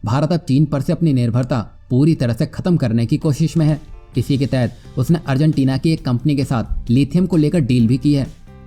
भारत अब चीन पर से अपनी निर्भरता पूरी तरह से खत्म करने की कोशिश में है। इसी के तहत उसने अर्जेंटीना की एक कंपनी के साथ लिथियम को लेकर डील भी की है,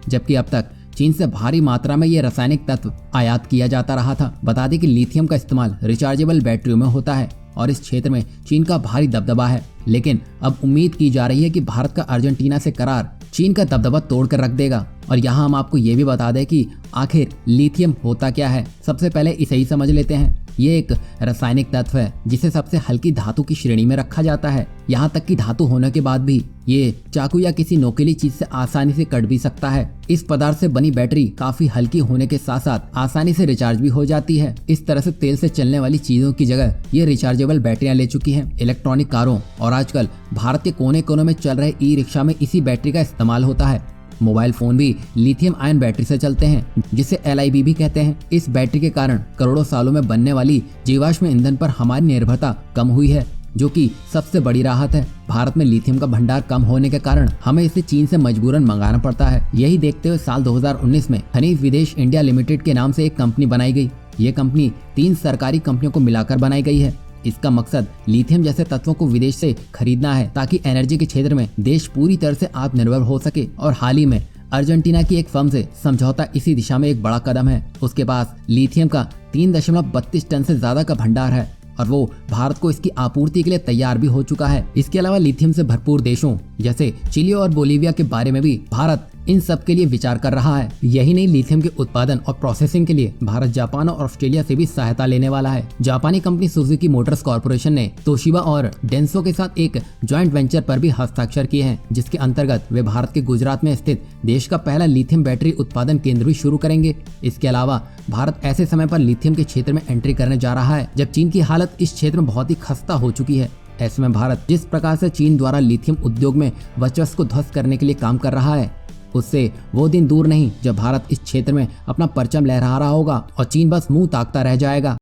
जबकि अब तक चीन से भारी मात्रा में ये रासायनिक तत्व आयात किया जाता रहा था। बता दें कि लिथियम का इस्तेमाल रिचार्जेबल बैटरियों में होता है और इस क्षेत्र में चीन का भारी दबदबा है। लेकिन अब उम्मीद की जा रही है कि भारत का अर्जेंटीना से करार चीन का दबदबा तोड़ कर रख देगा। और यहाँ हम आपको ये भी बता दें कि आखिर लिथियम होता क्या है। सबसे पहले इसे ही समझ लेते हैं। ये एक रासायनिक तत्व है जिसे सबसे हल्की धातु की श्रेणी में रखा जाता है। यहाँ तक कि धातु होने के बाद भी ये चाकू या किसी नोकीली चीज से आसानी से कट भी सकता है। इस पदार्थ से बनी बैटरी काफी हल्की होने के साथ साथ आसानी से रिचार्ज भी हो जाती है। इस तरह से तेल से चलने वाली चीजों की जगह ये रिचार्जेबल बैटरियां ले चुकी हैं। इलेक्ट्रॉनिक कारों और आजकल भारत के कोने कोने में चल रहे ई रिक्शा में इसी बैटरी का इस्तेमाल होता है। मोबाइल फोन भी लिथियम आयन बैटरी से चलते हैं, जिसे LIB भी कहते हैं। इस बैटरी के कारण करोड़ों सालों में बनने वाली जीवाश्म ईंधन पर हमारी निर्भरता कम हुई है, जो कि सबसे बड़ी राहत है। भारत में लिथियम का भंडार कम होने के कारण हमें इसे चीन से मजबूरन मंगाना पड़ता है। यही देखते हुए साल 2019 में खनिज विदेश इंडिया लिमिटेड के नाम से एक कंपनी बनाई गई। ये कंपनी 3 सरकारी कंपनियों को मिलाकर बनाई गई है। इसका मकसद लिथियम जैसे तत्वों को विदेश से खरीदना है, ताकि एनर्जी के क्षेत्र में देश पूरी तरह से आत्मनिर्भर हो सके। और हाल ही में अर्जेंटीना की एक फर्म से समझौता इसी दिशा में एक बड़ा कदम है। उसके पास लिथियम का 3.32 टन से ज्यादा का भंडार है और वो भारत को इसकी आपूर्ति के लिए तैयार भी हो चुका है। इसके अलावा लिथियम से भरपूर देशों जैसे चिली और बोलीविया के बारे में भी भारत इन सब के लिए विचार कर रहा है। यही नहीं, लिथियम के उत्पादन और प्रोसेसिंग के लिए भारत जापान और ऑस्ट्रेलिया से भी सहायता लेने वाला है। जापानी कंपनी सुजुकी मोटर्स कॉर्पोरेशन ने तोशिबा और डेंसो के साथ एक जॉइंट वेंचर पर भी हस्ताक्षर किए हैं, जिसके अंतर्गत वे भारत के गुजरात में स्थित देश का पहला लिथियम बैटरी उत्पादन केंद्र भी शुरू करेंगे। इसके अलावा भारत ऐसे समय पर लिथियम के क्षेत्र में एंट्री करने जा रहा है जब चीन की हालत इस क्षेत्र में बहुत ही खस्ता हो चुकी है। ऐसे में भारत जिस प्रकार से चीन द्वारा लिथियम उद्योग में वर्चस्व को ध्वस्त करने के लिए काम कर रहा है, उससे वो दिन दूर नहीं जब भारत इस क्षेत्र में अपना परचम लहरा रहा होगा और चीन बस मुंह ताकता रह जाएगा।